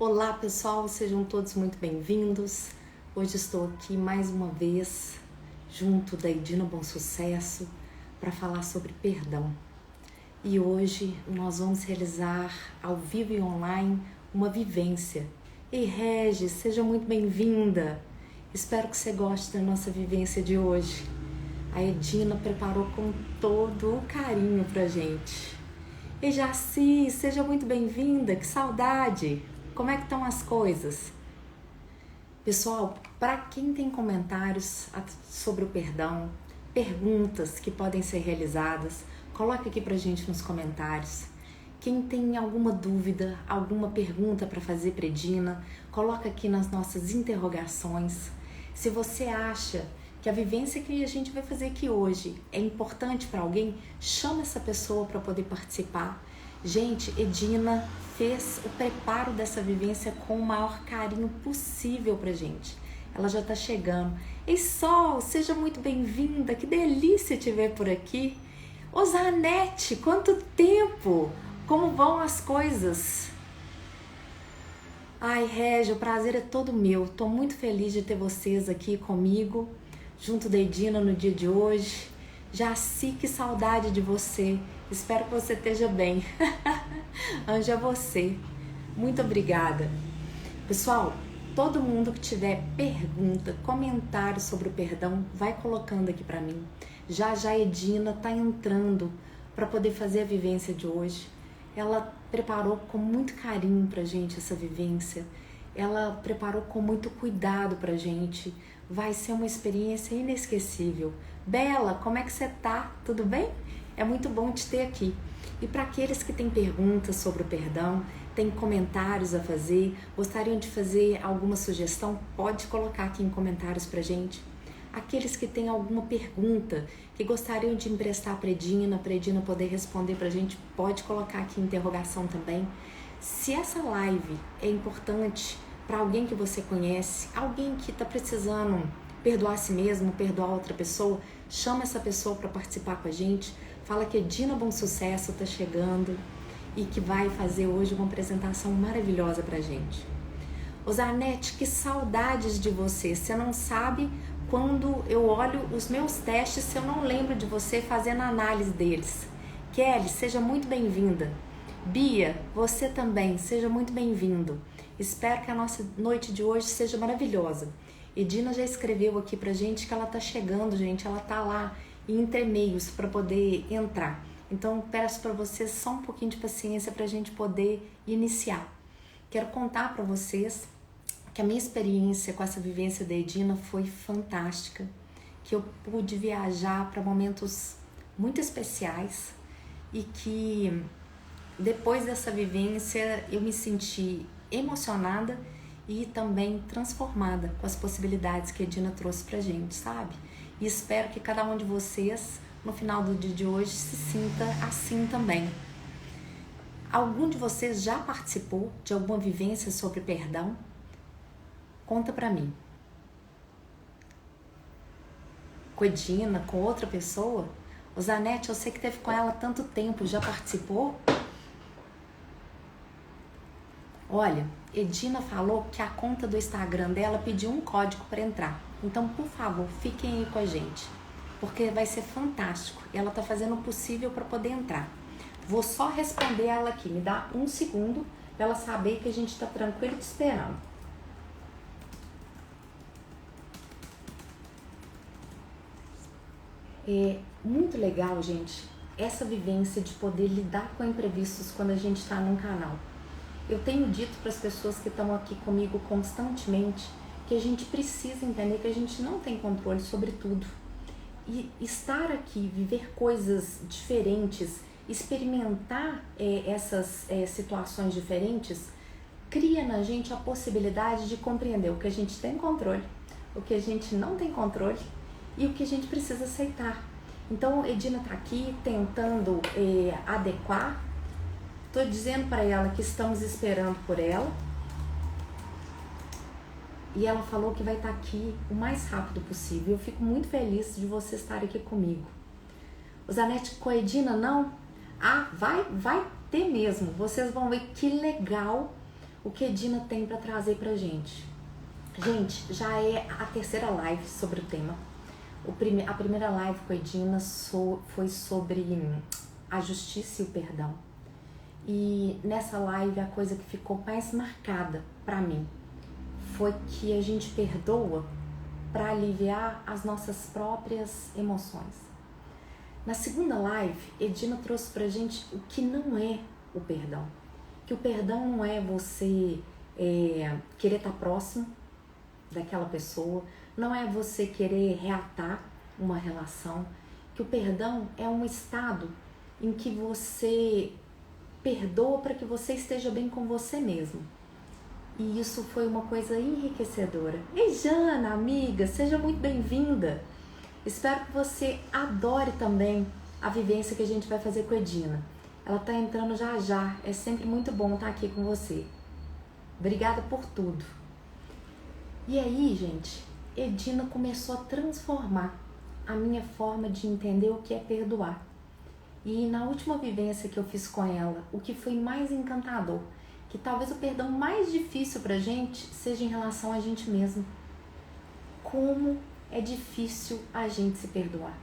Olá pessoal, sejam todos muito bem-vindos. Hoje estou aqui mais uma vez junto da Edina Bom Sucesso para falar sobre perdão. E hoje nós vamos realizar ao vivo e online uma vivência. Ei Regis, seja muito bem-vinda. Espero que você goste da nossa vivência de hoje. A Edina preparou com todo o carinho pra gente. Ei Jaci, seja muito bem-vinda, que saudade! Como é que estão as coisas? Pessoal, para quem tem comentários sobre o perdão, perguntas que podem ser realizadas, coloque aqui pra gente nos comentários. Quem tem alguma dúvida, alguma pergunta para fazer pra Edina, coloca aqui nas nossas interrogações. Se você acha que a vivência que a gente vai fazer aqui hoje é importante para alguém, chama essa pessoa para poder participar. Gente, Edina fez o preparo dessa vivência com o maior carinho possível pra gente. Ela já tá chegando. Ei Sol, seja muito bem-vinda, que delícia te ver por aqui. Ô Zanete, quanto tempo! Como vão as coisas? Ai, Régio, o prazer é todo meu. Tô muito feliz de ter vocês aqui comigo, junto da Edina no dia de hoje. Jaci, que saudade de você. Espero que você esteja bem. Anjo, é você. Muito obrigada. Pessoal, todo mundo que tiver pergunta, comentário sobre o perdão, vai colocando aqui para mim. Já a Edina tá entrando para poder fazer a vivência de hoje. Ela preparou com muito carinho pra gente essa vivência. Ela preparou com muito cuidado pra gente. Vai ser uma experiência inesquecível. Bela, como é que você tá? Tudo bem? É muito bom te ter aqui. E para aqueles que têm perguntas sobre o perdão, têm comentários a fazer, gostariam de fazer alguma sugestão, pode colocar aqui em comentários pra gente. Aqueles que têm alguma pergunta, que gostariam de emprestar para Edina poder responder pra gente, pode colocar aqui em interrogação também. Se essa live é importante para alguém que você conhece, alguém que está precisando perdoar a si mesmo, perdoar outra pessoa, chama essa pessoa para participar com a gente. Fala que Edina Bom Sucesso está chegando e que vai fazer hoje uma apresentação maravilhosa pra gente. Ô Zanete, que saudades de você. Você não sabe quando eu olho os meus testes, se eu não lembro de você fazendo a análise deles. Kelly, seja muito bem-vinda. Bia, você também, seja muito bem-vindo. Espero que a nossa noite de hoje seja maravilhosa. Edina já escreveu aqui pra gente que ela tá chegando, gente. Ela tá lá entre e-mails para poder entrar. Então peço para vocês só um pouquinho de paciência para a gente poder iniciar. Quero contar para vocês que a minha experiência com essa vivência da Edina foi fantástica, que eu pude viajar para momentos muito especiais e que depois dessa vivência eu me senti emocionada e também transformada com as possibilidades que a Edina trouxe pra gente, sabe? E espero que cada um de vocês, no final do dia de hoje, se sinta assim também. Algum de vocês já participou de alguma vivência sobre perdão? Conta pra mim. Com Edina, com outra pessoa? O Zanete, eu sei que teve com ela tanto tempo, já participou? Olha, Edina falou que a conta do Instagram dela pediu um código para entrar. Então, por favor, fiquem aí com a gente, porque vai ser fantástico. E ela tá fazendo o possível para poder entrar. Vou só responder ela aqui. Me dá um segundo para ela saber que a gente tá tranquilo te esperando. É muito legal, gente, essa vivência de poder lidar com imprevistos quando a gente tá num canal. Eu tenho dito para as pessoas que estão aqui comigo constantemente que a gente precisa entender que a gente não tem controle sobre tudo. E estar aqui, viver coisas diferentes, experimentar essas situações diferentes, cria na gente a possibilidade de compreender o que a gente tem controle, o que a gente não tem controle e o que a gente precisa aceitar. Então, Edina está aqui tentando adequar. Estou dizendo para ela que estamos esperando por ela. E ela falou que vai estar aqui o mais rápido possível. Eu fico muito feliz de você estar aqui comigo. O Zanete com a Edina, não? Ah, vai ter mesmo. Vocês vão ver que legal o que a Edina tem para trazer pra gente. Gente, já é a terceira live sobre o tema. A primeira live com a Edina foi sobre a justiça e o perdão. E nessa live a coisa que ficou mais marcada para mim foi que a gente perdoa para aliviar as nossas próprias emoções. Na segunda live, Edina trouxe pra gente o que não é o perdão. Que o perdão não é você querer estar próximo daquela pessoa, não é você querer reatar uma relação, que o perdão é um estado em que você perdoa para que você esteja bem com você mesmo. E isso foi uma coisa enriquecedora. Ei, Jana, amiga, seja muito bem-vinda. Espero que você adore também a vivência que a gente vai fazer com a Edina. Ela tá entrando já já, é sempre muito bom estar aqui com você. Obrigada por tudo. E aí, gente, Edina começou a transformar a minha forma de entender o que é perdoar. E na última vivência que eu fiz com ela, o que foi mais encantador, que talvez o perdão mais difícil pra gente seja em relação a gente mesmo. Como é difícil a gente se perdoar.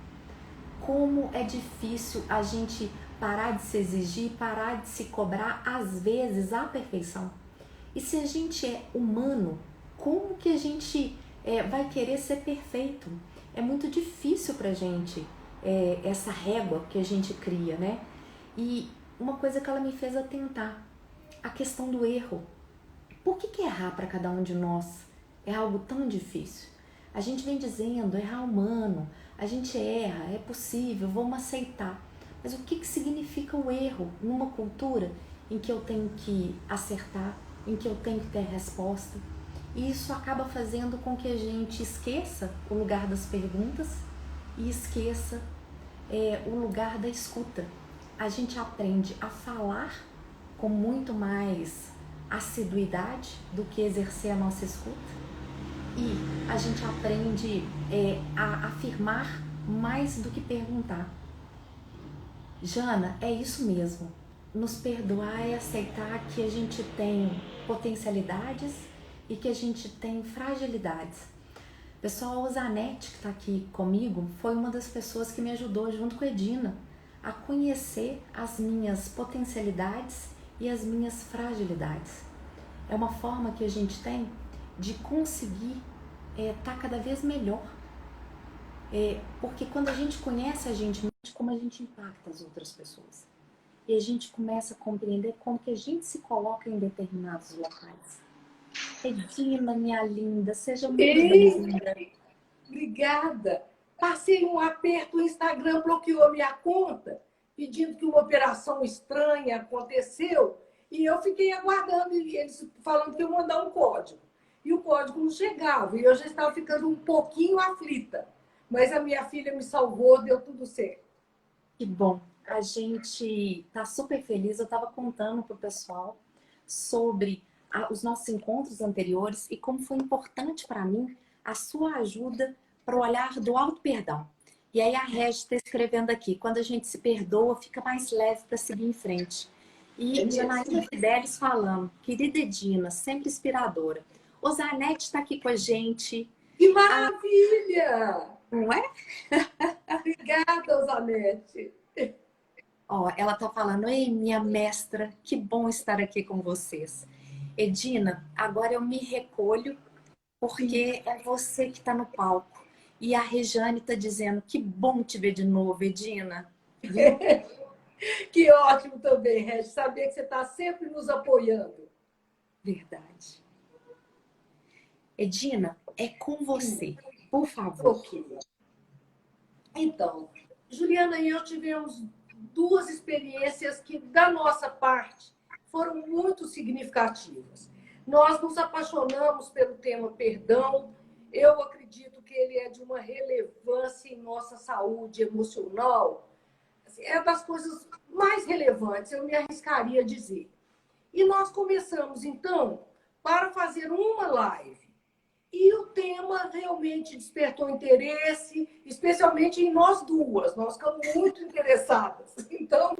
Como é difícil a gente parar de se exigir, parar de se cobrar, às vezes, a perfeição. E se a gente é humano, como que a gente vai querer ser perfeito? É muito difícil pra gente essa régua que a gente cria, né? E uma coisa que ela me fez atentar, a questão do erro. Por que errar para cada um de nós é algo tão difícil? A gente vem dizendo, errar é humano, a gente erra, é possível, vamos aceitar. Mas o que significa o erro numa cultura em que eu tenho que acertar, em que eu tenho que ter resposta? E isso acaba fazendo com que a gente esqueça o lugar das perguntas e esqueça o lugar da escuta. A gente aprende a falar com muito mais assiduidade do que exercer a nossa escuta. E a gente aprende a afirmar mais do que perguntar. Jana, é isso mesmo. Nos perdoar é aceitar que a gente tem potencialidades e que a gente tem fragilidades. Pessoal, a Zanetti, que está aqui comigo, foi uma das pessoas que me ajudou, junto com a Edina, a conhecer as minhas potencialidades e as minhas fragilidades. É uma forma que a gente tem de conseguir estar cada vez melhor. Porque quando a gente conhece a gente, como a gente impacta as outras pessoas. E a gente começa a compreender como que a gente se coloca em determinados locais. Edina, minha linda, seja muito bem-vinda. Obrigada. Passei um aperto, o Instagram bloqueou minha conta, pedindo que uma operação estranha aconteceu, e eu fiquei aguardando eles falando que eu ia mandar um código. E o código não chegava, e eu já estava ficando um pouquinho aflita. Mas a minha filha me salvou, deu tudo certo. Que bom. A gente tá super feliz. Eu estava contando pro pessoal sobre os nossos encontros anteriores e como foi importante para mim a sua ajuda para o olhar do auto-perdão. E aí a Regi está escrevendo aqui, quando a gente se perdoa, fica mais leve para seguir em frente. E Janaína Fidelis falando, querida Edina, sempre inspiradora. O Zanetti está aqui com a gente. Que maravilha! Não é? Obrigada, Zanetti. Ó, ela tá falando, ei, minha mestra, que bom estar aqui com vocês. Edina, agora eu me recolho, porque é você que tá no palco. E a Rejane tá dizendo, que bom te ver de novo, Edina. Viu? Que ótimo também, Regi, saber que você está sempre nos apoiando. Verdade. Edina, é com você, por favor. Ok. Então, Juliana e eu tivemos duas experiências que, da nossa parte, foram muito significativas. Nós nos apaixonamos pelo tema perdão. Eu acredito que ele é de uma relevância em nossa saúde emocional. É das coisas mais relevantes, eu me arriscaria a dizer. E nós começamos, então, para fazer uma live. E o tema realmente despertou interesse, especialmente em nós duas. Nós ficamos muito interessadas. Então,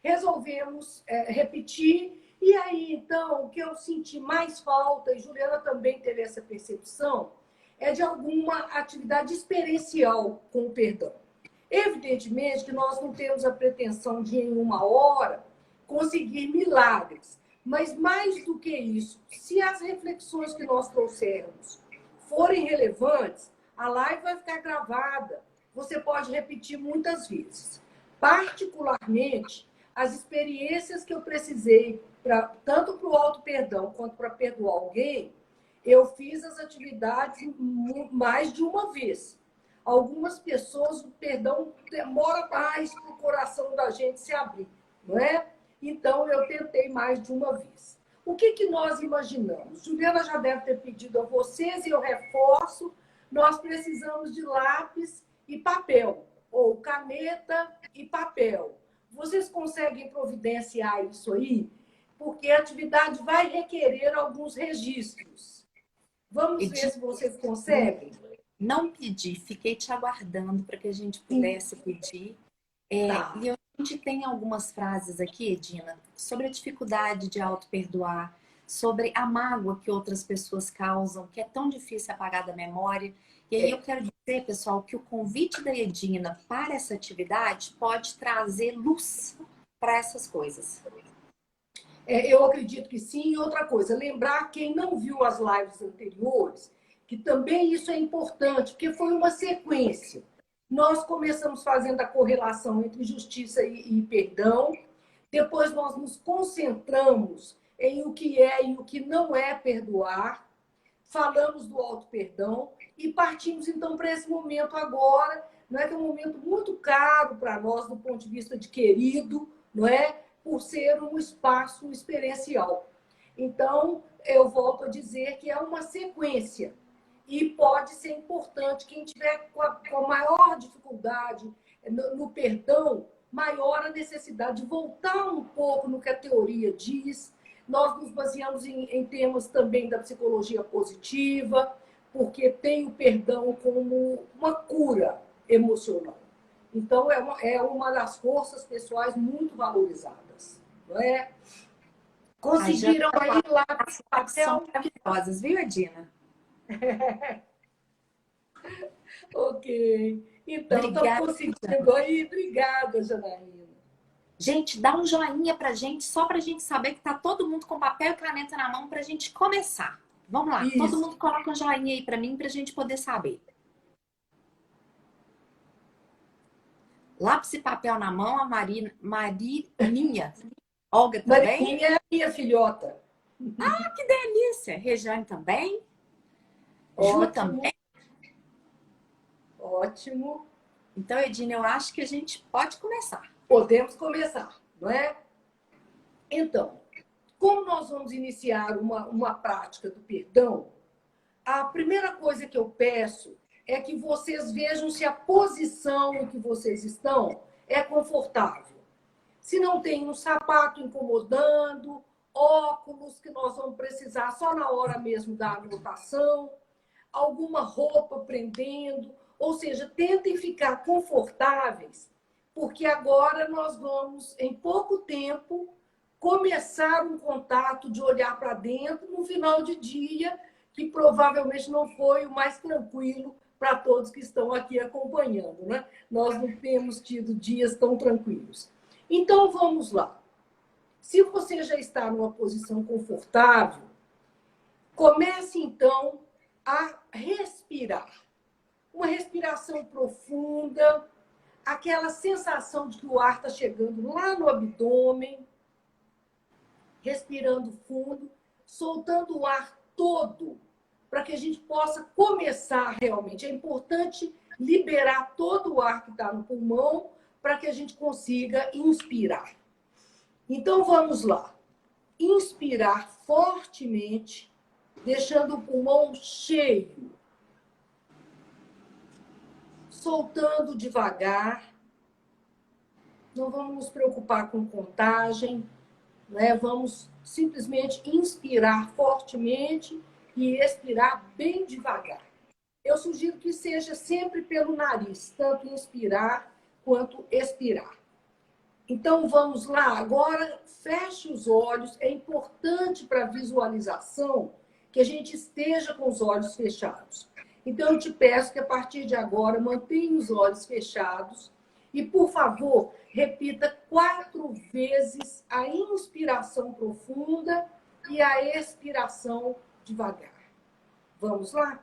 resolvemos repetir E aí, então, o que eu senti mais falta, e Juliana também teve essa percepção, é de alguma atividade experiencial com o perdão. Evidentemente que nós não temos a pretensão de, em uma hora, conseguir milagres. Mas, mais do que isso, se as reflexões que nós trouxermos forem relevantes, a live vai ficar gravada. Você pode repetir muitas vezes. Particularmente, as experiências que eu precisei, tanto para o auto-perdão quanto para perdoar alguém, eu fiz as atividades mais de uma vez. Algumas pessoas, o perdão demora mais para o coração da gente se abrir, não é? Então, eu tentei mais de uma vez. O que nós imaginamos? Juliana já deve ter pedido a vocês, e eu reforço, nós precisamos de lápis e papel, ou caneta e papel. Vocês conseguem providenciar isso aí? Porque a atividade vai requerer alguns registros. Vamos ver se vocês conseguem. Não pedi, fiquei te aguardando para que a gente pudesse pedir. Tá. E a gente tem algumas frases aqui, Edina, sobre a dificuldade de auto-perdoar, sobre a mágoa que outras pessoas causam, que é tão difícil apagar da memória. E aí eu quero dizer, pessoal, que o convite da Edina para essa atividade pode trazer luz para essas coisas. Eu acredito que sim. E outra coisa, lembrar quem não viu as lives anteriores, que também isso é importante, porque foi uma sequência. Nós começamos fazendo a correlação entre justiça e perdão, depois nós nos concentramos em o que é e o que não é perdoar, falamos do auto-perdão e partimos então para esse momento agora, não é que é um momento muito caro para nós do ponto de vista de querido, não é? Por ser um espaço experiencial. Então, eu volto a dizer que é uma sequência e pode ser importante. Quem tiver com a maior dificuldade no perdão, maior a necessidade de voltar um pouco no que a teoria diz. Nós nos baseamos em temas também da psicologia positiva, porque tem o perdão como uma cura emocional. Então, é uma das forças pessoais muito valorizadas. Não é? Conseguiram aí lá São maravilhosas, viu, Edina? Ok. Então, estão conseguindo aí. Obrigada, Janaína. Gente, dá um joinha pra gente, só pra gente saber que tá todo mundo com papel e caneta na mão pra gente começar. Vamos lá, Isso. todo mundo coloca um joinha aí pra mim pra gente poder saber. Lápis e papel na mão, a Marininha. Olga também. Marininha é a minha filhota. Ah, que delícia! Rejane também. Ótimo. Ju também. Ótimo. Então, Edina, eu acho que a gente pode começar. Podemos começar, não é? Então, como nós vamos iniciar uma prática do perdão, a primeira coisa que eu peço é que vocês vejam se a posição em que vocês estão é confortável. Se não tem um sapato incomodando, óculos que nós vamos precisar só na hora mesmo da anotação, alguma roupa prendendo, ou seja, tentem ficar confortáveis, porque agora nós vamos, em pouco tempo, começar um contato de olhar para dentro no final de dia, que provavelmente não foi o mais tranquilo para todos que estão aqui acompanhando, né? Nós não temos tido dias tão tranquilos. Então, vamos lá. Se você já está numa posição confortável, comece, então, a respirar. Uma respiração profunda, aquela sensação de que o ar está chegando lá no abdômen, respirando fundo, soltando o ar todo, para que a gente possa começar realmente. É importante liberar todo o ar que está no pulmão para que a gente consiga inspirar. Então, vamos lá. Inspirar fortemente, deixando o pulmão cheio. Soltando devagar. Não vamos nos preocupar com contagem, né? Vamos simplesmente inspirar fortemente e expirar bem devagar. Eu sugiro que seja sempre pelo nariz, tanto inspirar quanto expirar. Então, vamos lá. Agora, feche os olhos. É importante para a visualização que a gente esteja com os olhos fechados. Então, eu te peço que, a partir de agora, mantenha os olhos fechados e, por favor, repita 4 vezes a inspiração profunda e a expiração devagar. Vamos lá?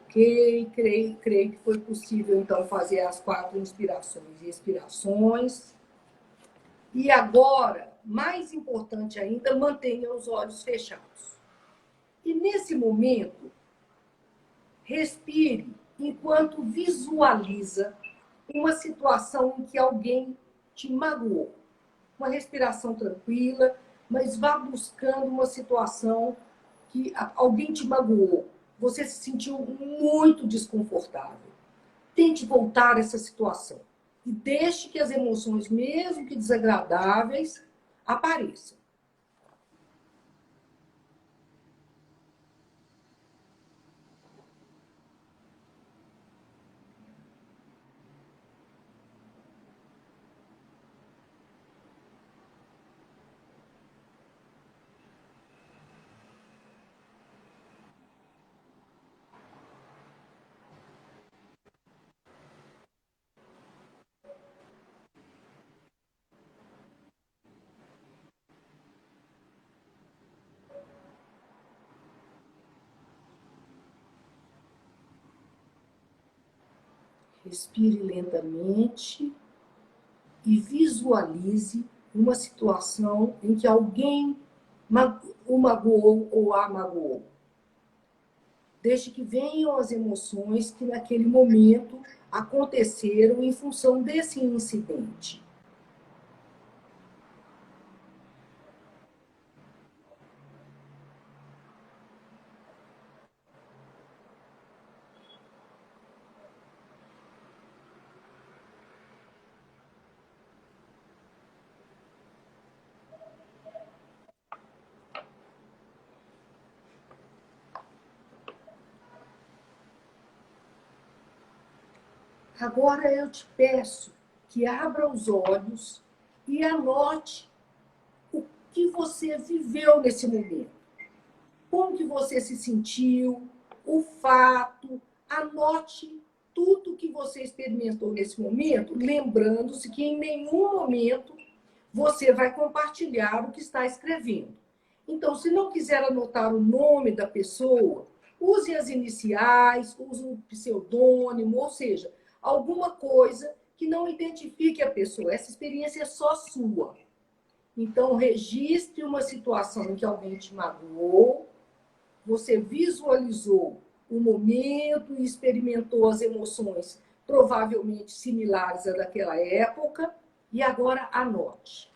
Ok, creio que foi possível, então, fazer as 4 inspirações e expirações. E agora, mais importante ainda, mantenha os olhos fechados. E nesse momento, respire enquanto visualiza uma situação em que alguém te magoou. Uma respiração tranquila, mas vá buscando uma situação que alguém te magoou. Você se sentiu muito desconfortável. Tente voltar a essa situação. E deixe que as emoções, mesmo que desagradáveis, apareçam. Respire lentamente e visualize uma situação em que alguém o magoou ou a magoou. Deixe que venham as emoções que naquele momento aconteceram em função desse incidente. Agora eu te peço que abra os olhos e anote o que você viveu nesse momento. Como que você se sentiu, o fato, anote tudo que você experimentou nesse momento, lembrando-se que em nenhum momento você vai compartilhar o que está escrevendo. Então, se não quiser anotar o nome da pessoa, use as iniciais, use um pseudônimo, ou seja, alguma coisa que não identifique a pessoa. Essa experiência é só sua. Então, registre uma situação em que alguém te magoou, você visualizou o momento e experimentou as emoções provavelmente similares à daquela época, e agora anote.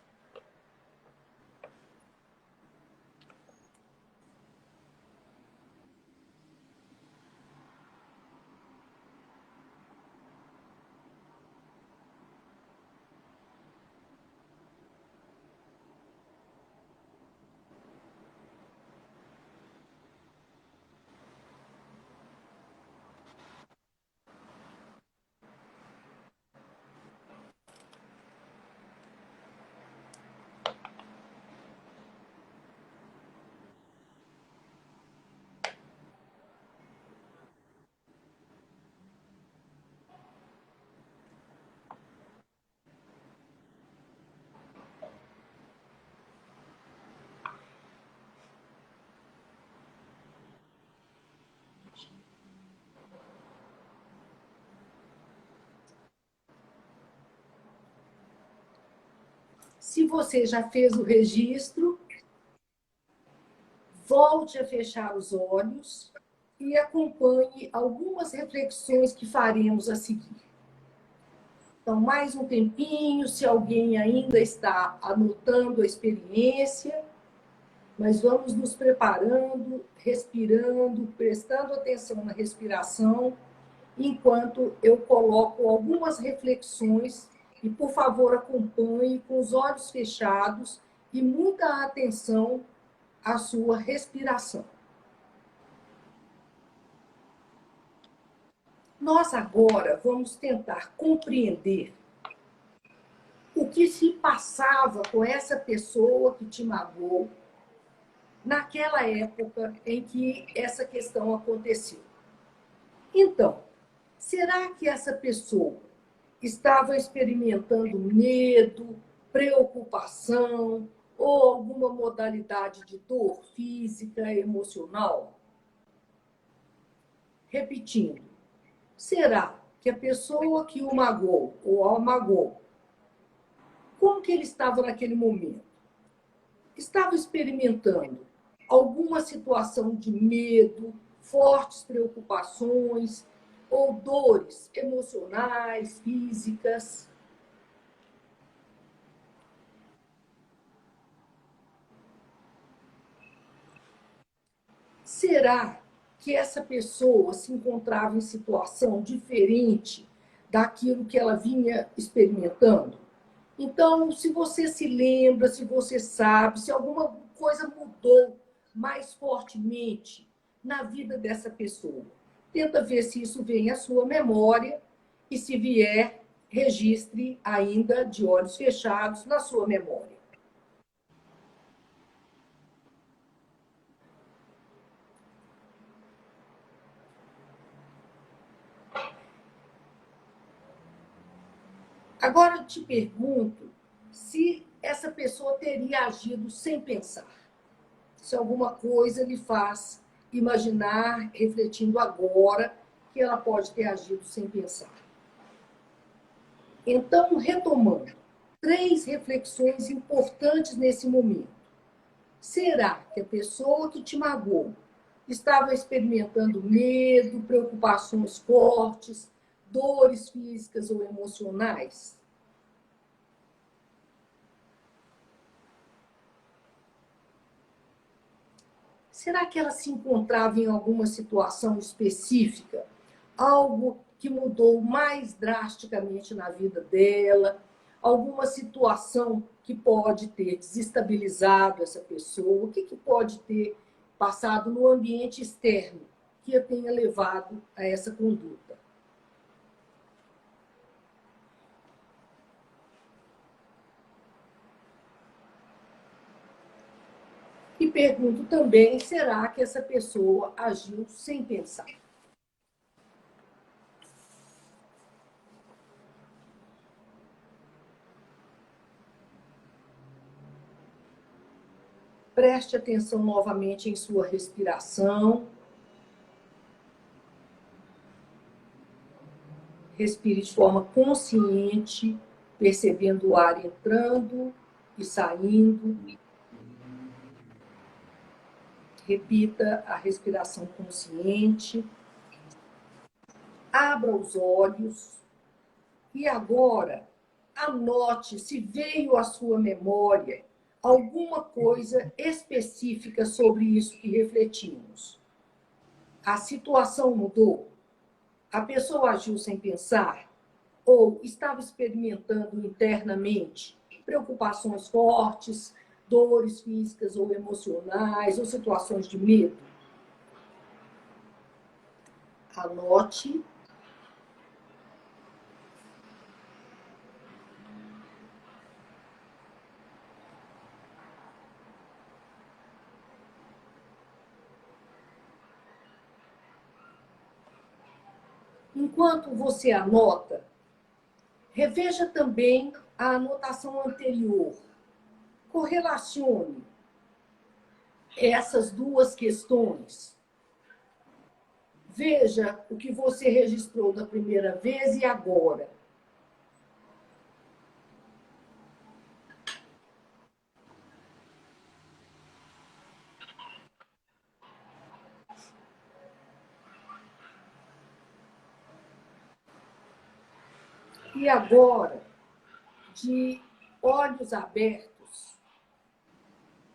Se você já fez o registro, volte a fechar os olhos e acompanhe algumas reflexões que faremos a seguir. Então, mais um tempinho, se alguém ainda está anotando a experiência, mas vamos nos preparando, respirando, prestando atenção na respiração, enquanto eu coloco algumas reflexões e, por favor, acompanhe com os olhos fechados e muita atenção à sua respiração. Nós agora vamos tentar compreender o que se passava com essa pessoa que te magoou naquela época em que essa questão aconteceu. Então, será que essa pessoa estava experimentando medo, preocupação ou alguma modalidade de dor física, emocional? Repetindo, será que a pessoa que o magoou ou a magoou, como que ele estava naquele momento? Estava experimentando alguma situação de medo, fortes preocupações ou dores emocionais, físicas? Será que essa pessoa se encontrava em situação diferente daquilo que ela vinha experimentando? Então, se você se lembra, se você sabe, se alguma coisa mudou mais fortemente na vida dessa pessoa, tenta ver se isso vem à sua memória e, se vier, registre ainda de olhos fechados na sua memória. Agora eu te pergunto se essa pessoa teria agido sem pensar. Se alguma coisa lhe faz imaginar, refletindo agora, que ela pode ter agido sem pensar. Então, retomando, 3 reflexões importantes nesse momento. Será que a pessoa que te magoou estava experimentando medo, preocupações fortes, dores físicas ou emocionais? Será que ela se encontrava em alguma situação específica? Algo que mudou mais drasticamente na vida dela? Alguma situação que pode ter desestabilizado essa pessoa? O que pode ter passado no ambiente externo que a tenha levado a essa conduta? E pergunto também, será que essa pessoa agiu sem pensar? Preste atenção novamente em sua respiração. Respire de forma consciente, percebendo o ar entrando e saindo. Repita a respiração consciente. Abra os olhos. E agora, anote se veio à sua memória alguma coisa específica sobre isso que refletimos. A situação mudou? A pessoa agiu sem pensar? Ou estava experimentando internamente preocupações fortes, dores físicas ou emocionais, ou situações de medo? Anote. Enquanto você anota, reveja também a anotação anterior. Correlacione essas duas questões. Veja o que você registrou da primeira vez e agora. E agora, de olhos abertos,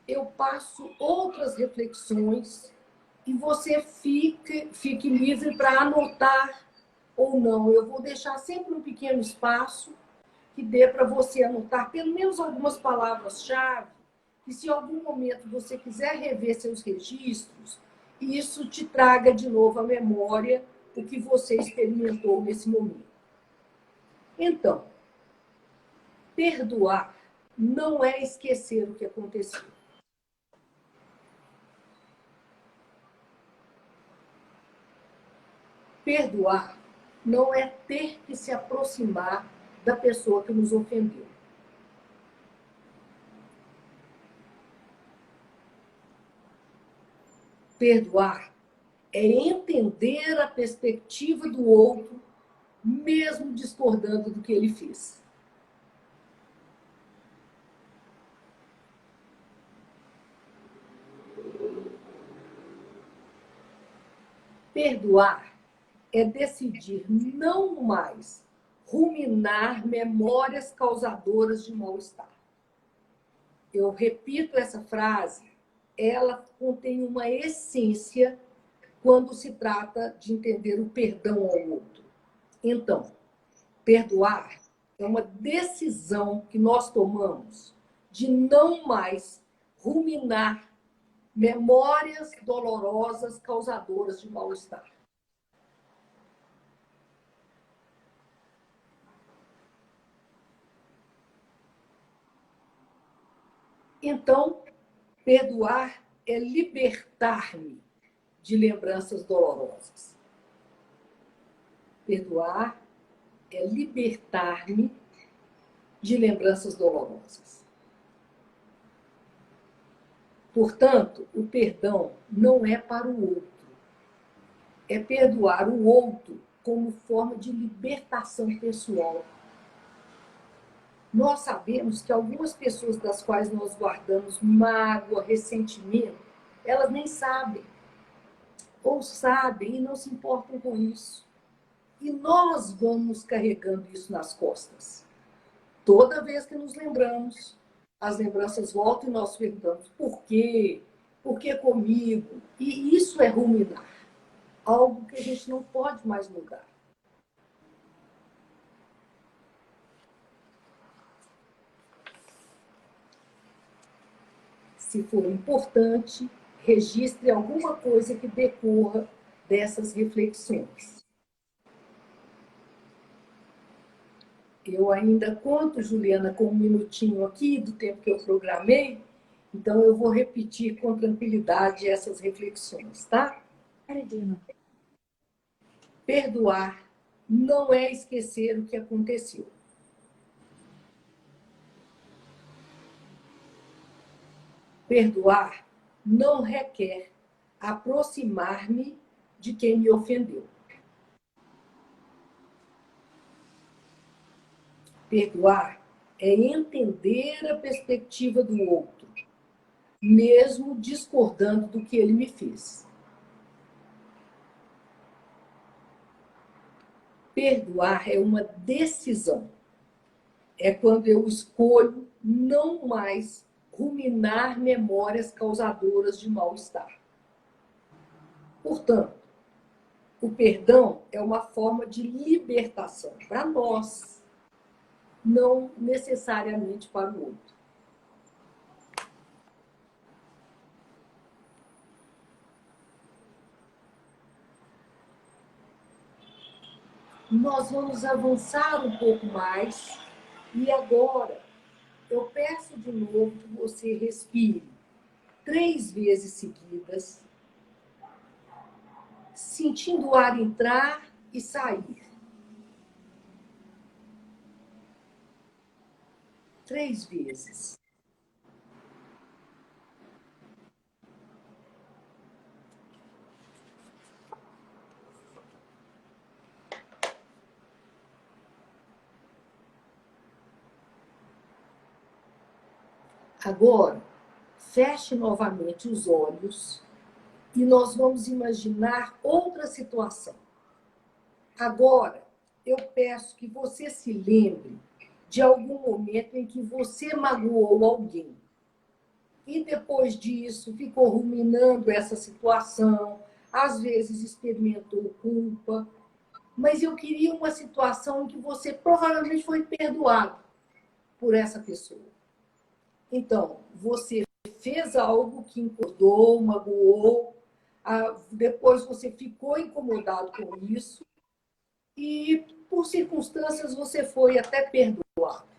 eu passo outras reflexões e você fique livre para anotar ou não. Eu vou deixar sempre um pequeno espaço que dê para você anotar pelo menos algumas palavras-chave, e se em algum momento você quiser rever seus registros, isso te traga de novo à memória o que você experimentou nesse momento. Então, perdoar não é esquecer o que aconteceu. Perdoar não é ter que se aproximar da pessoa que nos ofendeu. Perdoar é entender a perspectiva do outro, mesmo discordando do que ele fez. Perdoar é decidir não mais ruminar memórias causadoras de mal-estar. Eu repito essa frase, ela contém uma essência quando se trata de entender o perdão ao outro. Então, perdoar é uma decisão que nós tomamos de não mais ruminar memórias dolorosas causadoras de mal-estar. Então, perdoar é libertar-me de lembranças dolorosas. Perdoar é libertar-me de lembranças dolorosas. Portanto, o perdão não é para o outro. É perdoar o outro como forma de libertação pessoal. Nós sabemos que algumas pessoas das quais nós guardamos mágoa, ressentimento, elas nem sabem. Ou sabem e não se importam com isso. E nós vamos carregando isso nas costas. Toda vez que nos lembramos, as lembranças voltam e nós perguntamos por quê? Por que comigo? E isso é ruminar. Algo que a gente não pode mais mudar. Se for importante, registre alguma coisa que decorra dessas reflexões. Eu ainda conto, Juliana, com um minutinho aqui do tempo que eu programei, então eu vou repetir com tranquilidade essas reflexões, tá? Perdoar não é esquecer o que aconteceu. Perdoar não requer aproximar-me de quem me ofendeu. Perdoar é entender a perspectiva do outro, mesmo discordando do que ele me fez. Perdoar é uma decisão. É quando eu escolho não mais ruminar memórias causadoras de mal-estar. Portanto, o perdão é uma forma de libertação para nós, não necessariamente para o outro. Nós vamos avançar um pouco mais e agora eu peço de novo que você respire 3 vezes seguidas, sentindo o ar entrar e sair. 3 vezes. Agora, feche novamente os olhos e nós vamos imaginar outra situação. Agora, eu peço que você se lembre de algum momento em que você magoou alguém. e depois disso ficou ruminando essa situação, às vezes experimentou culpa, mas eu queria uma situação em que você provavelmente foi perdoado por essa pessoa. Então, você fez algo que incomodou, magoou, depois você ficou incomodado com isso e, por circunstâncias, você foi até perdoado.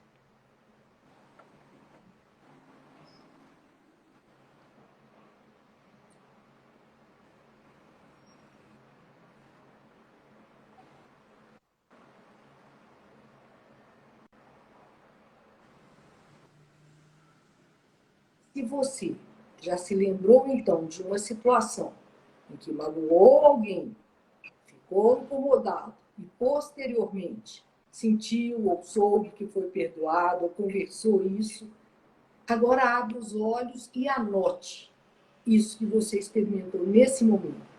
Se você já se lembrou, então, de uma situação em que magoou alguém, ficou incomodado e, posteriormente, sentiu ou soube que foi perdoado ou conversou isso, agora abra os olhos e anote isso que você experimentou nesse momento.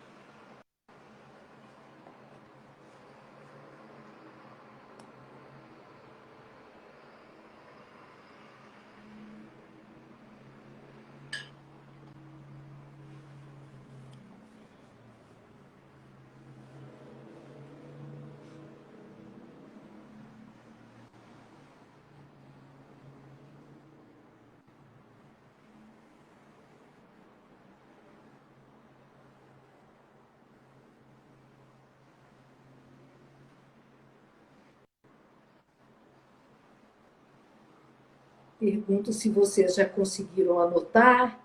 Pergunto se vocês já conseguiram anotar.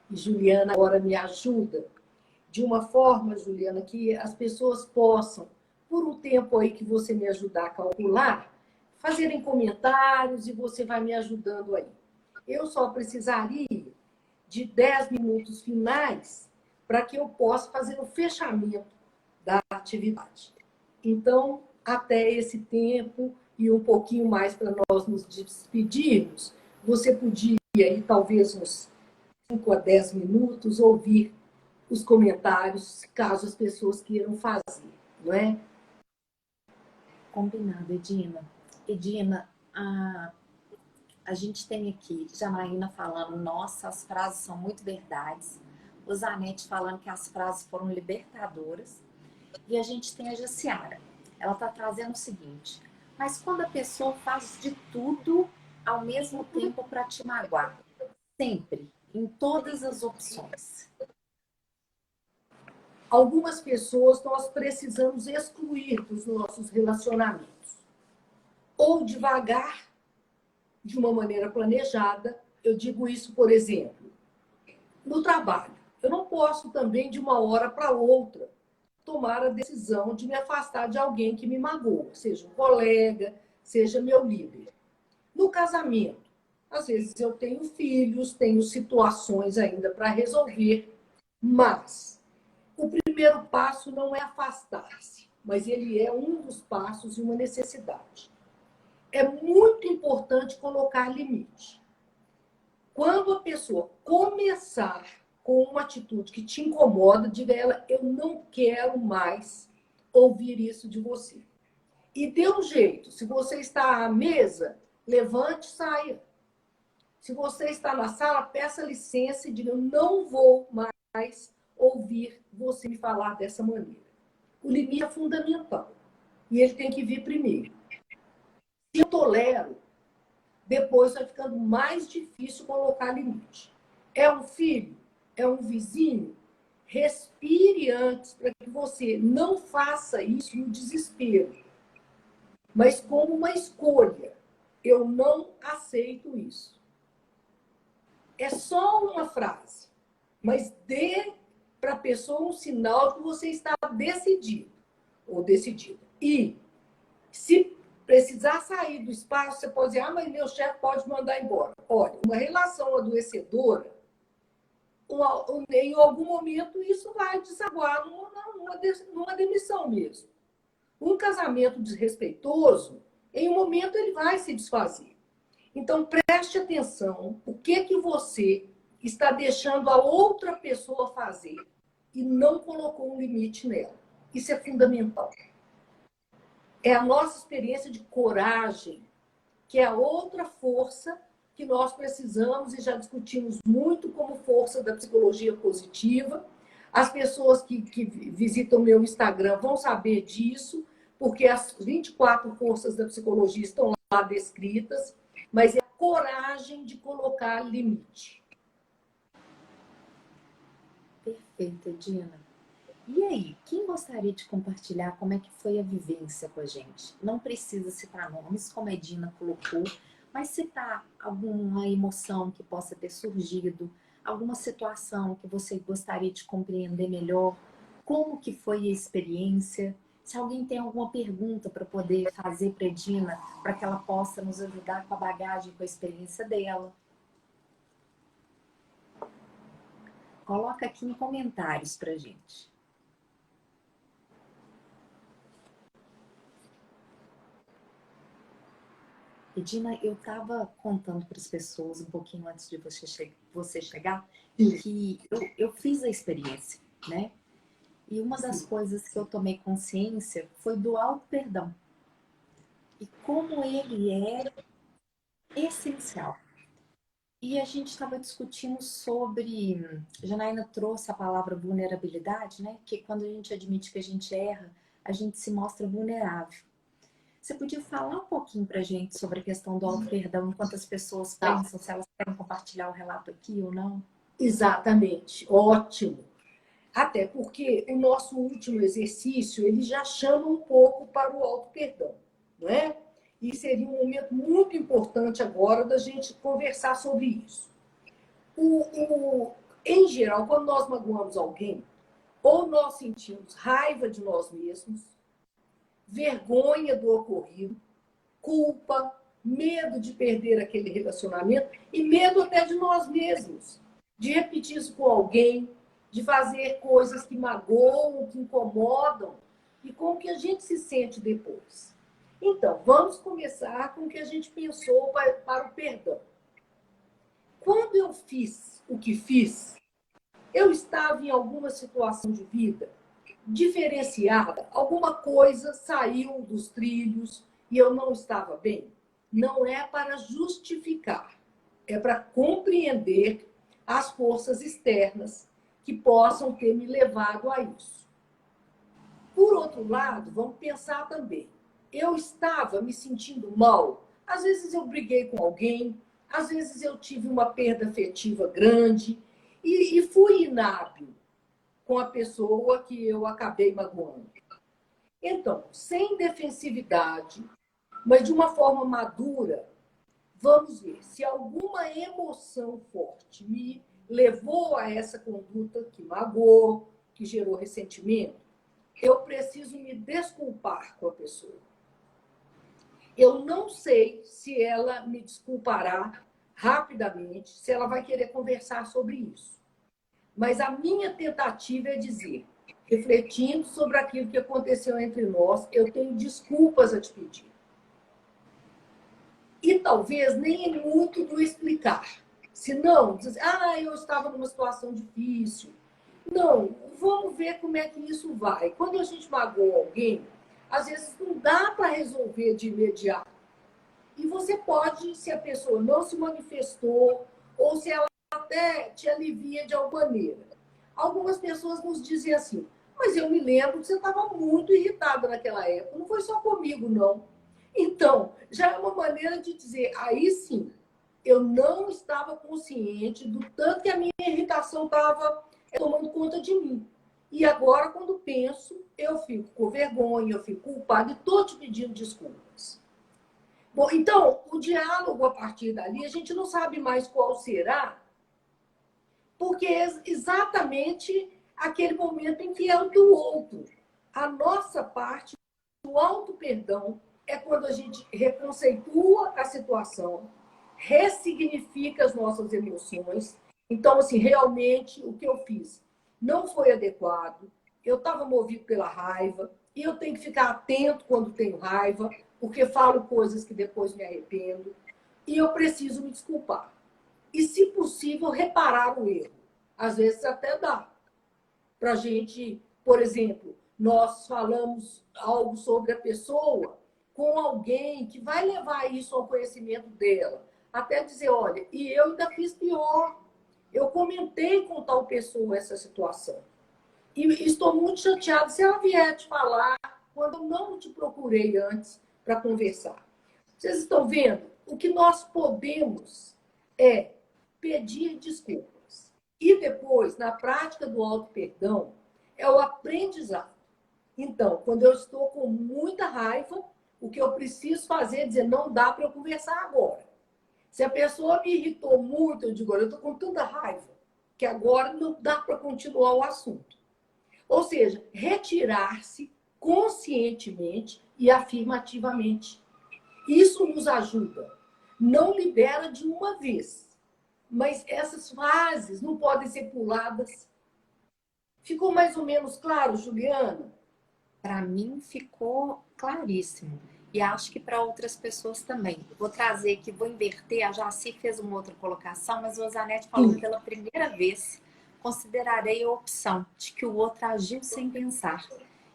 E Juliana agora me ajuda. De uma forma, Juliana, que as pessoas possam, por um tempo aí que você me ajudar a calcular, fazerem comentários e você vai me ajudando aí. Eu só precisaria de 10 minutos finais para que eu possa fazer o fechamento da atividade. Então, até esse tempo e um pouquinho mais para nós nos despedirmos, você podia aí, talvez uns 5 a 10 minutos, ouvir os comentários, caso as pessoas queiram fazer, não é? Combinado, Edina. Edina, a gente tem aqui Janaína falando, nossa, as frases são muito verdades. O Zanetti falando que as frases foram libertadoras. E a gente tem a Jaciara. Ela está trazendo o seguinte: mas quando a pessoa faz de tudo ao mesmo tempo para te magoar, sempre, em todas as opções. Algumas pessoas nós precisamos excluir dos nossos relacionamentos. Ou devagar, de uma maneira planejada. Eu digo isso, por exemplo, no trabalho. Eu não posso também, de uma hora para outra, tomar a decisão de me afastar de alguém que me magoa, seja um colega, seja meu líder. No casamento, às vezes eu tenho filhos, tenho situações ainda para resolver, mas o primeiro passo não é afastar-se, mas ele é um dos passos e uma necessidade. É muito importante colocar limite. Quando a pessoa começar com uma atitude que te incomoda, diga a ela: eu não quero mais ouvir isso de você. E dê um jeito. Se você está à mesa, levante e saia. Se você está na sala, peça licença e diga: eu não vou mais ouvir você me falar dessa maneira. O limite é fundamental. E ele tem que vir primeiro. Se eu tolero, depois vai ficando mais difícil colocar limite. É um filho? É um vizinho? Respire antes para que você não faça isso no desespero, mas como uma escolha. Eu não aceito isso. É só uma frase, mas dê para a pessoa um sinal que você está decidido ou decidida. E se precisar sair do espaço, você pode dizer: ah, mas meu chefe pode mandar embora. Olha, uma relação adoecedora, em algum momento isso vai desaguar numa demissão mesmo. Um casamento desrespeitoso, em um momento ele vai se desfazer. Então, preste atenção o que você está deixando a outra pessoa fazer e não colocou um limite nela. Isso é fundamental. É a nossa experiência de coragem, que é a outra força que nós precisamos e já discutimos muito como força da psicologia positiva. As pessoas que visitam meu Instagram vão saber disso, porque as 24 forças da psicologia estão lá descritas, mas é a coragem de colocar limite. Perfeito, Dina. E aí, quem gostaria de compartilhar como é que foi a vivência com a gente? Não precisa citar nomes, como a Dina colocou, mas citar alguma emoção que possa ter surgido, alguma situação que você gostaria de compreender melhor, como que foi a experiência. Se alguém tem alguma pergunta para poder fazer para a Dina, para que ela possa nos ajudar com a bagagem, com a experiência dela. Coloca aqui em comentários para a gente. Edina, eu estava contando para as pessoas um pouquinho antes de você chegar que eu fiz a experiência, né? E uma das coisas que eu tomei consciência foi do auto-perdão. E como ele é essencial. E a gente estava discutindo sobre... Janaína trouxe a palavra vulnerabilidade, né? Que quando a gente admite que a gente erra, a gente se mostra vulnerável. Você podia falar um pouquinho para a gente sobre a questão do auto-perdão, enquanto as pessoas pensam se elas querem compartilhar o relato aqui ou não? Exatamente, ótimo. Até porque o nosso último exercício, ele já chama um pouco para o auto-perdão, não é? E seria um momento muito importante agora da gente conversar sobre isso. Em geral, quando nós magoamos alguém, ou nós sentimos raiva de nós mesmos, vergonha do ocorrido, culpa, medo de perder aquele relacionamento e medo até de nós mesmos, de repetir isso com alguém, de fazer coisas que magoam, que incomodam e como que a gente se sente depois. Então, vamos começar com o que a gente pensou para o perdão. Quando eu fiz o que fiz, eu estava em alguma situação de vida diferenciada, alguma coisa saiu dos trilhos e eu não estava bem. Não é para justificar, é para compreender as forças externas que possam ter me levado a isso. Por outro lado, vamos pensar também. Eu estava me sentindo mal. Às vezes eu briguei com alguém, às vezes eu tive uma perda afetiva grande e fui inábil com a pessoa que eu acabei magoando. Então, sem defensividade, mas de uma forma madura, vamos ver se alguma emoção forte me levou a essa conduta que magoou, que gerou ressentimento. Eu preciso me desculpar com a pessoa. Eu não sei se ela me desculpará rapidamente, se ela vai querer conversar sobre isso. Mas a minha tentativa é dizer, refletindo sobre aquilo que aconteceu entre nós, eu tenho desculpas a te pedir. E talvez nem é muito do explicar. Se não, dizer, eu estava numa situação difícil. Não, vamos ver como é que isso vai. Quando a gente magoa alguém, às vezes não dá para resolver de imediato. E você pode, se a pessoa não se manifestou, ou se ela até te alivia de alguma maneira. Algumas pessoas nos dizem assim, mas eu me lembro que você estava muito irritada naquela época, não foi só comigo, não. Então, já é uma maneira de dizer, aí sim, eu não estava consciente do tanto que a minha irritação estava tomando conta de mim. E agora, quando penso, eu fico com vergonha, eu fico culpada e estou te pedindo desculpas. Bom, então, o diálogo a partir dali, a gente não sabe mais qual será, porque é exatamente aquele momento em que é o do outro. A nossa parte, o auto-perdão, é quando a gente reconceitua a situação, ressignifica as nossas emoções. Então, assim, realmente, o que eu fiz não foi adequado, eu estava movido pela raiva, e eu tenho que ficar atento quando tenho raiva, porque falo coisas que depois me arrependo, e eu preciso me desculpar. E, se possível, reparar o erro. Às vezes até dá. Para a gente, por exemplo, nós falamos algo sobre a pessoa com alguém que vai levar isso ao conhecimento dela. até dizer, olha, e eu ainda fiz pior. Eu comentei com tal pessoa essa situação. E estou muito chateada se ela vier te falar quando eu não te procurei antes para conversar. Vocês estão vendo? O que nós podemos é pedir desculpas. E depois, na prática do auto-perdão, é o aprendizado. Então, quando eu estou com muita raiva, o que eu preciso fazer é dizer, não dá para eu conversar agora. Se a pessoa me irritou muito, eu digo, olha, eu estou com tanta raiva que agora não dá para continuar o assunto. Ou seja, retirar-se conscientemente e afirmativamente. Isso nos ajuda. Não libera de uma vez, mas essas fases não podem ser puladas. Ficou mais ou menos claro, Juliana? Para mim ficou claríssimo. E acho que para outras pessoas também. Vou trazer aqui, vou inverter. A Jaci fez uma outra colocação, mas o Zanetti falou Sim. pela primeira vez: considerarei a opção de que o outro agiu sem pensar.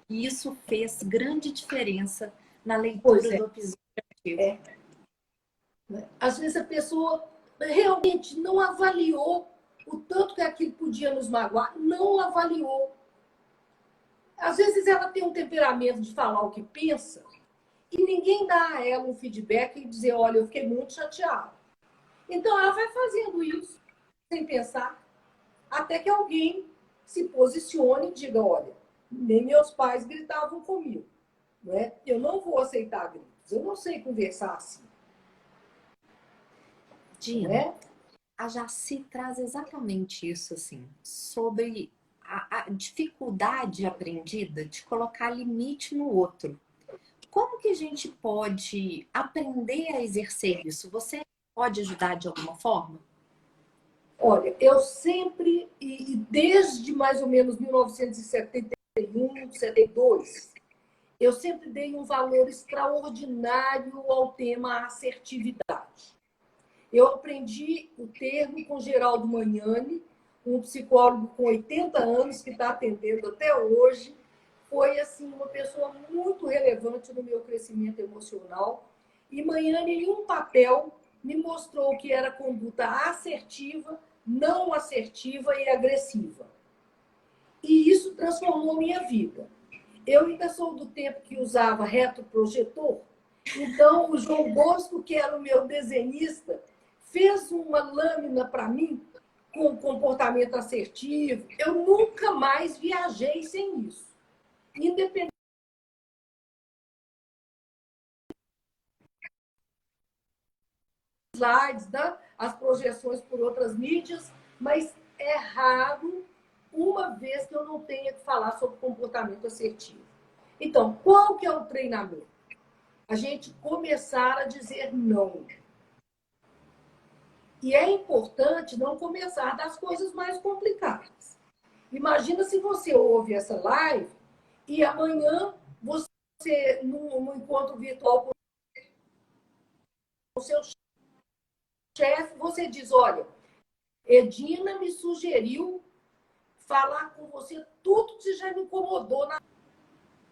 E isso fez grande diferença na Pois leitura é. do episódio. É. Às vezes a pessoa realmente não avaliou o tanto que aquilo podia nos magoar, não avaliou. Às vezes ela tem um temperamento de falar o que pensa e ninguém dá a ela um feedback e dizer, olha, eu fiquei muito chateada. Então ela vai fazendo isso sem pensar, até que alguém se posicione e diga, olha, nem meus pais gritavam comigo, né? Eu não vou aceitar gritos, eu não sei conversar assim, Dina, né? a Jaci traz exatamente isso, assim, sobre a dificuldade aprendida de colocar limite no outro. Como que a gente pode aprender a exercer isso? Você pode ajudar de alguma forma? Olha, eu sempre, e desde mais ou menos 1971, 72, eu sempre dei um valor extraordinário ao tema assertividade. Eu aprendi o termo com Geraldo Magnani, um psicólogo com 80 anos que está atendendo até hoje. Foi assim uma pessoa muito relevante no meu crescimento emocional. E Magnani, em um papel, me mostrou que era conduta assertiva, não assertiva e agressiva. E isso transformou minha vida. Eu ainda sou do tempo que usava retroprojetor. Então, o João Bosco, que era o meu desenhista, fez uma lâmina para mim com comportamento assertivo. Eu nunca mais viajei sem isso. Independente dos slides, as projeções por outras mídias, mas é raro uma vez que eu não tenha que falar sobre comportamento assertivo. Então, qual que é o treinamento? A gente começar a dizer não. E é importante não começar das coisas mais complicadas. Imagina se você ouve essa live e amanhã você, num encontro virtual com o seu chefe, você diz, olha, Edina me sugeriu falar com você tudo que já me incomodou.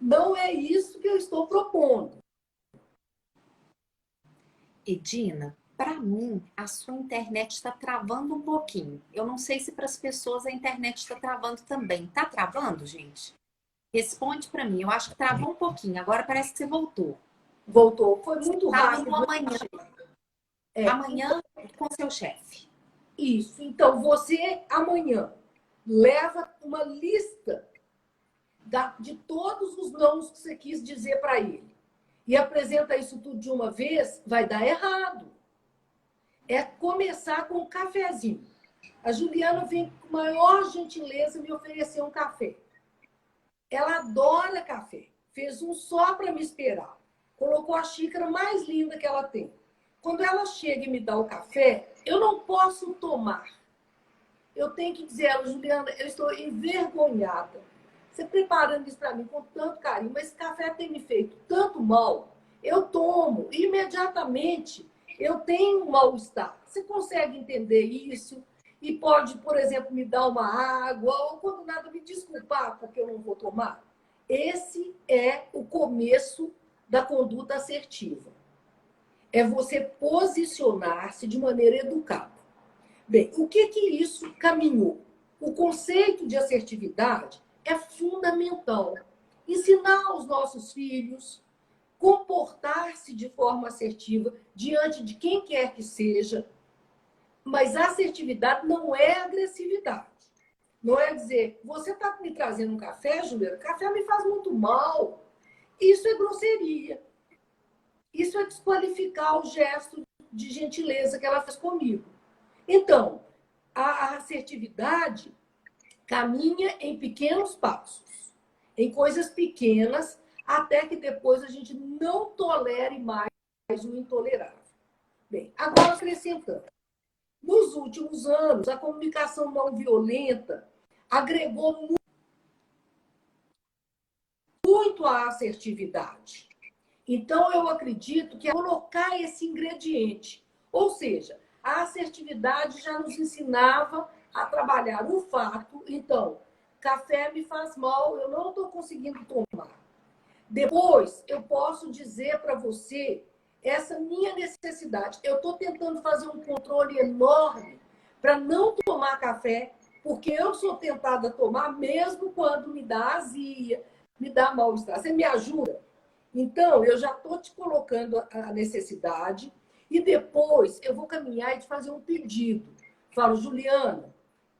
Não é isso que eu estou propondo. Edina, para mim, a sua internet está travando um pouquinho. Eu não sei se para as pessoas a internet está travando também. Tá travando, gente? Responde para mim. Eu acho que travou um pouquinho. Agora parece que você voltou. Voltou. Foi muito Tá no rápido. amanhã. Amanhã com seu chefe. Isso. Então, você amanhã leva uma lista de todos os nãos que você quis dizer para ele. E apresenta isso tudo de uma vez, vai dar errado. É começar com um cafezinho. A Juliana vem com maior gentileza me oferecer um café. Ela adora café. Fez um só para me esperar. Colocou a xícara mais linda que ela tem. Quando ela chega e me dá o café, eu não posso tomar. Eu tenho que dizer a ela, Juliana, eu estou envergonhada. Você preparando isso para mim com tanto carinho, mas esse café tem me feito tanto mal. Eu tomo imediatamente. Eu tenho um mal-estar. Você consegue entender isso? E pode, por exemplo, me dar uma água ou, quando nada, me desculpar porque eu não vou tomar. Esse é o começo da conduta assertiva. É você posicionar-se de maneira educada. Bem, o que isso caminhou? O conceito de assertividade é fundamental. Ensinar os nossos filhos comportar-se de forma assertiva diante de quem quer que seja, mas assertividade não é agressividade. Não é dizer, você está me trazendo um café, Juliana? Café me faz muito mal. Isso é grosseria. Isso é desqualificar o gesto de gentileza que ela fez comigo. Então, a assertividade caminha em pequenos passos, em coisas pequenas, até que depois a gente não tolere mais o intolerável. Bem, agora acrescentando. Nos últimos anos, a comunicação não violenta agregou muito à assertividade. Então, eu acredito que é colocar esse ingrediente. Ou seja, a assertividade já nos ensinava a trabalhar o fato. Então, café me faz mal, eu não estou conseguindo tomar. Depois, eu posso dizer para você essa minha necessidade. Eu estou tentando fazer um controle enorme para não tomar café, porque eu sou tentada a tomar mesmo quando me dá azia, me dá mal-estar. Você me ajuda? Então, eu já estou te colocando a necessidade e depois eu vou caminhar e te fazer um pedido. Falo, Juliana,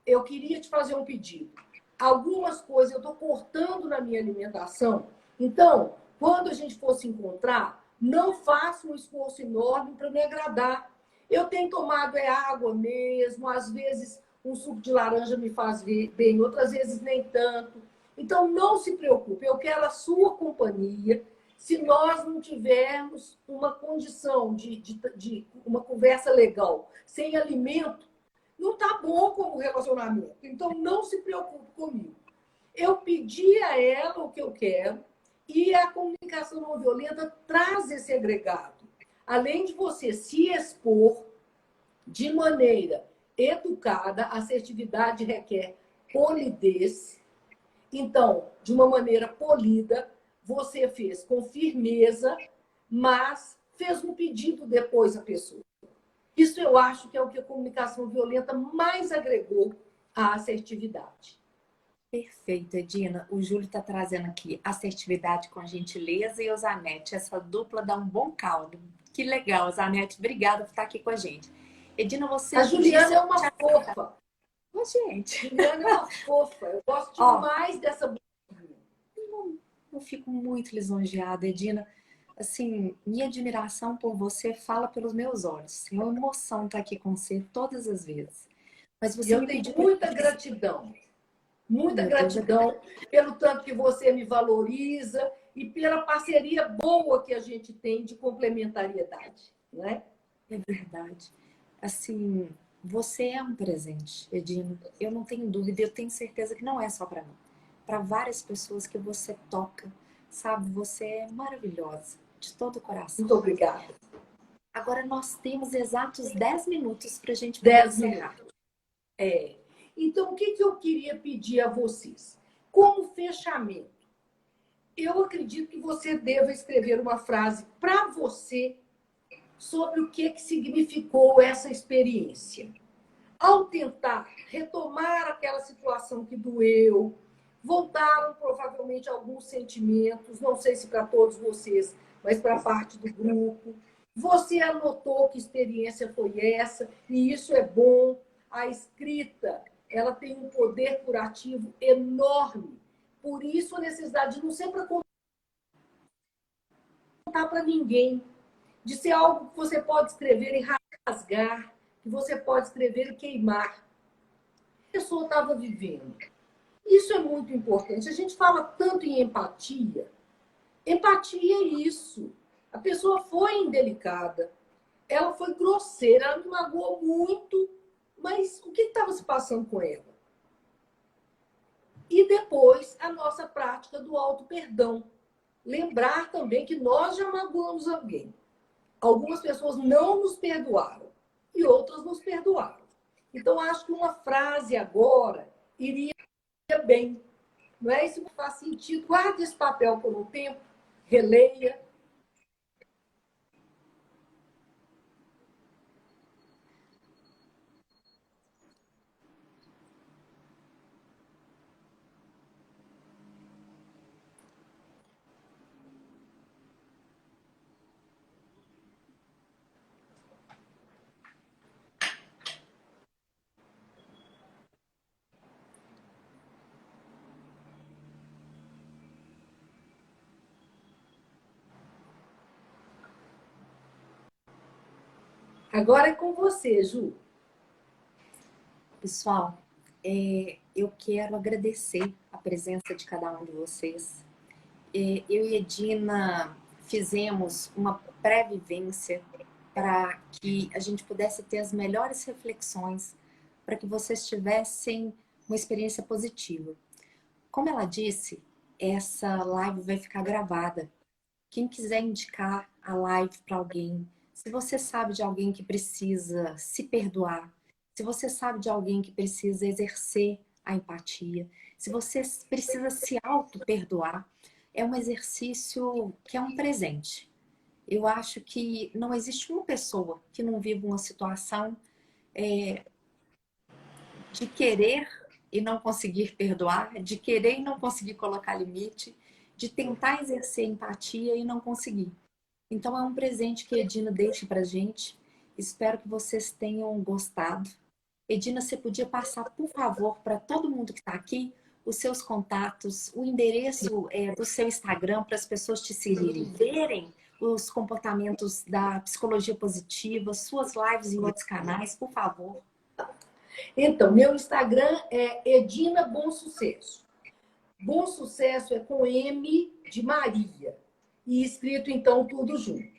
eu queria te fazer um pedido. Algumas coisas eu estou cortando na minha alimentação. Então, quando a gente for se encontrar, não faça um esforço enorme para me agradar. Eu tenho tomado água mesmo, às vezes um suco de laranja me faz bem, outras vezes nem tanto. Então, não se preocupe, eu quero a sua companhia. Se nós não tivermos uma condição de uma conversa legal, sem alimento, não está bom como relacionamento. Então, não se preocupe comigo. Eu pedi a ela o que eu quero e a comunicação não violenta traz esse agregado. Além de você se expor de maneira educada, a assertividade requer polidez. Então, de uma maneira polida, você fez com firmeza, mas fez um pedido depois à pessoa. Isso eu acho que é o que a comunicação violenta mais agregou à assertividade. Perfeito, Edina. O Júlio está trazendo aqui assertividade com gentileza e o Zanetti. Essa dupla dá um bom caldo. Que legal, Zanetti. Obrigada por estar aqui com a gente. Edina, A você Juliana disse... é uma fofa. Ô, gente. Juliana é uma fofa. Eu gosto Ó, demais dessa. eu fico muito lisonjeada, Edina. Assim, minha admiração por você fala pelos meus olhos. É uma emoção estar aqui com você todas as vezes. Mas E você eu me tenho pediu para... muita gratidão. Muita Meu Deus, gratidão pelo tanto que você me valoriza e pela parceria boa que a gente tem de complementariedade, não é? é verdade. Assim, você é um presente, Edino. Eu não tenho dúvida, eu tenho certeza que não é só para mim. Para várias pessoas que você toca, sabe? Você é maravilhosa, de todo o coração. Muito obrigada. Agora nós temos exatos 10 minutos para a gente poder 10 encerrar. minutos. Então, o que eu queria pedir a vocês? Como fechamento, eu acredito que você deva escrever uma frase para você sobre o que significou essa experiência. Ao tentar retomar aquela situação que doeu, voltaram provavelmente alguns sentimentos, não sei se para todos vocês, mas para parte do grupo. Você anotou que experiência foi essa, e isso é bom. A escrita, ela tem um poder curativo enorme. Por isso, a necessidade de não sempre contar para ninguém, de ser algo que você pode escrever e rasgar, que você pode escrever e queimar. A pessoa estava vivendo. Isso é muito importante. A gente fala tanto em empatia. Empatia é isso. A pessoa foi indelicada, ela foi grosseira, ela me magoou muito, mas o que estava se passando com ela? E depois, a nossa prática do auto-perdão. Lembrar também que nós já magoamos alguém. Algumas pessoas não nos perdoaram e outras nos perdoaram. Então, acho que uma frase agora iria bem. Não é isso que faz sentido? Guarde esse papel por um tempo, releia. Agora é com você, Ju. Pessoal, eu quero agradecer a presença de cada um de vocês. Eu e Edina fizemos uma pré-vivência para que a gente pudesse ter as melhores reflexões, para que vocês tivessem uma experiência positiva. Como ela disse, essa live vai ficar gravada. Quem quiser indicar a live para alguém, se você sabe de alguém que precisa se perdoar, se você sabe de alguém que precisa exercer a empatia, se você precisa se auto-perdoar, é um exercício que é um presente. Eu acho que não existe uma pessoa que não viva uma situação de querer e não conseguir perdoar, de querer e não conseguir colocar limite, de tentar exercer empatia e não conseguir. Então é um presente que a Edina deixa pra gente. Espero que vocês tenham gostado. Edina, você podia passar, por favor, para todo mundo que está aqui, os seus contatos, o endereço do seu Instagram para as pessoas te seguirem, verem os comportamentos da psicologia positiva, suas lives em outros canais, por favor. Então, meu Instagram é Edina Bom Sucesso. Bom Sucesso é com M de Maria. E escrito, então, tudo junto.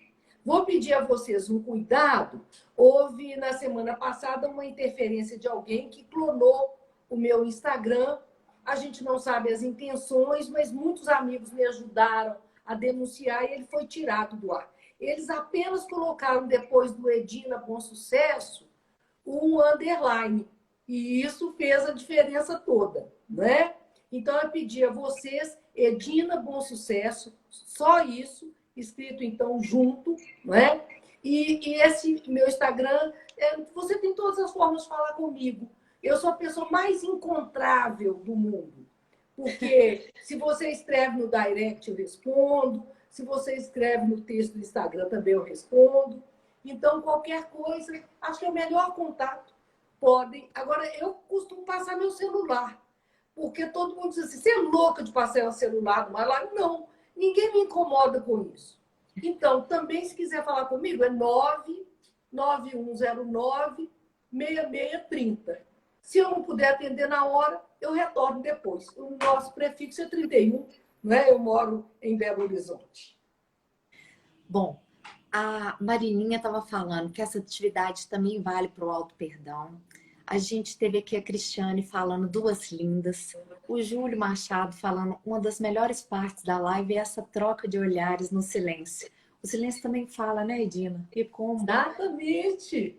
Vou pedir a vocês um cuidado. Houve, na semana passada, uma interferência de alguém que clonou o meu Instagram. A gente não sabe as intenções, mas muitos amigos me ajudaram a denunciar e ele foi tirado do ar. Eles apenas colocaram, depois do Edina Bom Sucesso, um underline. E isso fez a diferença toda, né? Então, eu pedi a vocês, Edina Bom Sucesso, só isso, escrito, então, junto, né? E esse meu Instagram, você tem todas as formas de falar comigo. Eu sou a pessoa mais encontrável do mundo. Porque se você escreve no direct, eu respondo. Se você escreve no texto do Instagram, também eu respondo. Então, qualquer coisa, acho que é o melhor contato. Podem. Agora, eu costumo passar meu celular. Porque todo mundo diz assim, você é louca de passar o celular numa live? Não, ninguém me incomoda com isso. Então, também, se quiser falar comigo, é 99109-6630. Se eu não puder atender na hora, eu retorno depois. O nosso prefixo é 31, né? Eu moro em Belo Horizonte. Bom, a Marininha estava falando que essa atividade também vale para o auto-perdão. A gente teve aqui a Cristiane falando duas lindas. O Júlio Machado falando uma das melhores partes da live é essa troca de olhares no silêncio. O silêncio também fala, né, Edina? E como? Exatamente.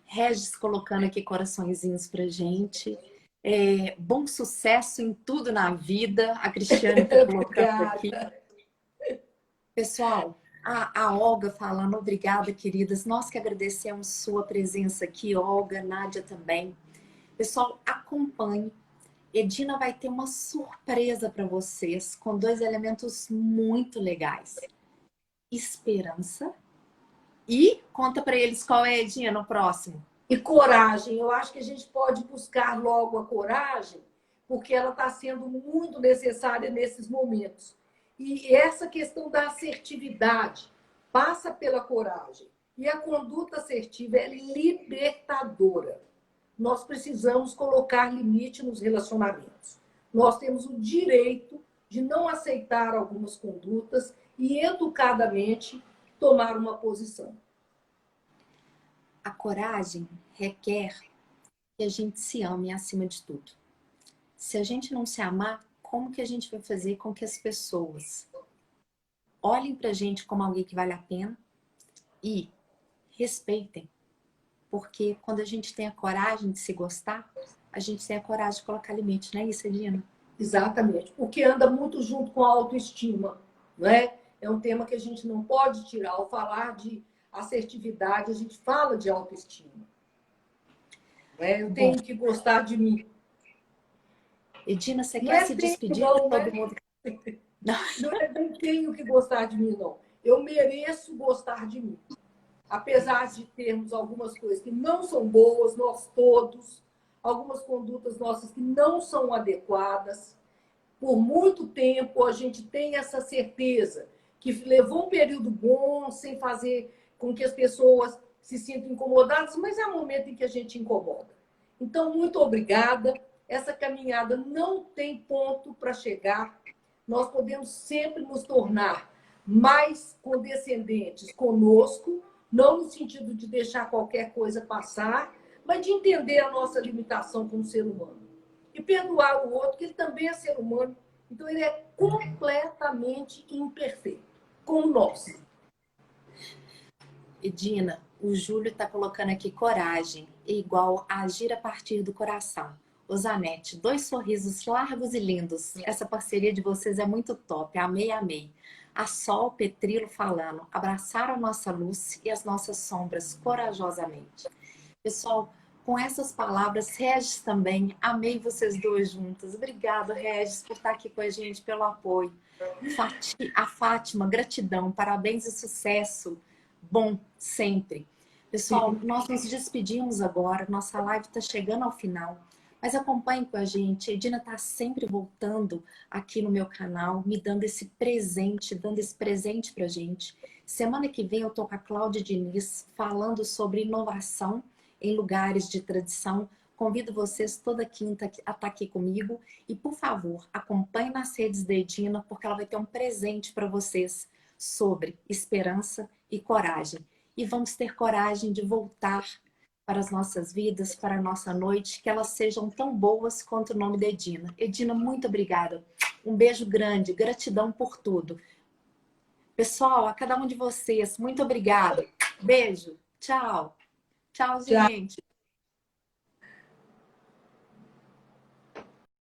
Regis colocando aqui coraçõezinhos pra gente. Bom sucesso em tudo na vida. A Cristiane está colocando aqui. Pessoal, a Olga falando, obrigada, queridas. Nós que agradecemos sua presença aqui, Olga, Nádia também. Pessoal, acompanhe. Edina vai ter uma surpresa para vocês com dois elementos muito legais. Esperança. E conta para eles qual é, Edina, no próximo. E coragem. Eu acho que a gente pode buscar logo a coragem, porque ela está sendo muito necessária nesses momentos. E essa questão da assertividade passa pela coragem. E a conduta assertiva é libertadora. Nós precisamos colocar limite nos relacionamentos. Nós temos o direito de não aceitar algumas condutas e, educadamente, tomar uma posição. A coragem requer que a gente se ame acima de tudo. Se a gente não se amar, como que a gente vai fazer com que as pessoas olhem pra gente como alguém que vale a pena e respeitem? Porque quando a gente tem a coragem de se gostar, a gente tem a coragem de colocar limite, não é isso, Edina? Exatamente. O que anda muito junto com a autoestima, não é? É um tema que a gente não pode tirar. Ao falar de assertividade, a gente fala de autoestima. Não é? Eu tenho que gostar de mim. Edina, você quer se despedir de todo mundo? Não é nem tenho que gostar de mim, não. Eu mereço gostar de mim. Apesar de termos algumas coisas que não são boas, nós todos, algumas condutas nossas que não são adequadas, por muito tempo a gente tem essa certeza que levou um período bom, sem fazer com que as pessoas se sintam incomodados, mas é o momento em que a gente incomoda. Então, muito obrigada. Essa caminhada não tem ponto para chegar. Nós podemos sempre nos tornar mais condescendentes conosco, não no sentido de deixar qualquer coisa passar, mas de entender a nossa limitação como ser humano. E perdoar o outro, que ele também é ser humano, então ele é completamente imperfeito, como nós. Edina, o Júlio está colocando aqui coragem, é igual a agir a partir do coração. O Zanetti, 2 sorrisos largos e lindos. Essa parceria de vocês é muito top. Amei, amei. A Sol Petrilo falando, abraçar a nossa luz e as nossas sombras corajosamente. Pessoal, com essas palavras, Regis também, amei vocês dois juntas. Obrigada, Regis, por estar aqui com a gente, pelo apoio. A Fátima, gratidão, parabéns e sucesso. Bom, sempre. Pessoal, nós nos despedimos agora, nossa live está chegando ao final, mas acompanhem com a gente. A Edina está sempre voltando aqui no meu canal, me dando esse presente pra gente. Semana que vem eu tô com a Cláudia Diniz falando sobre inovação em lugares de tradição. Convido vocês toda quinta a estar aqui comigo e, por favor, acompanhe nas redes da Edina, porque ela vai ter um presente para vocês sobre esperança e coragem. E vamos ter coragem de voltar para as nossas vidas, para a nossa noite, que elas sejam tão boas quanto o nome da Edina. Edina, muito obrigada. Um beijo grande, gratidão por tudo. Pessoal, a cada um de vocês, muito obrigada. Beijo, tchau. Tchau, gente.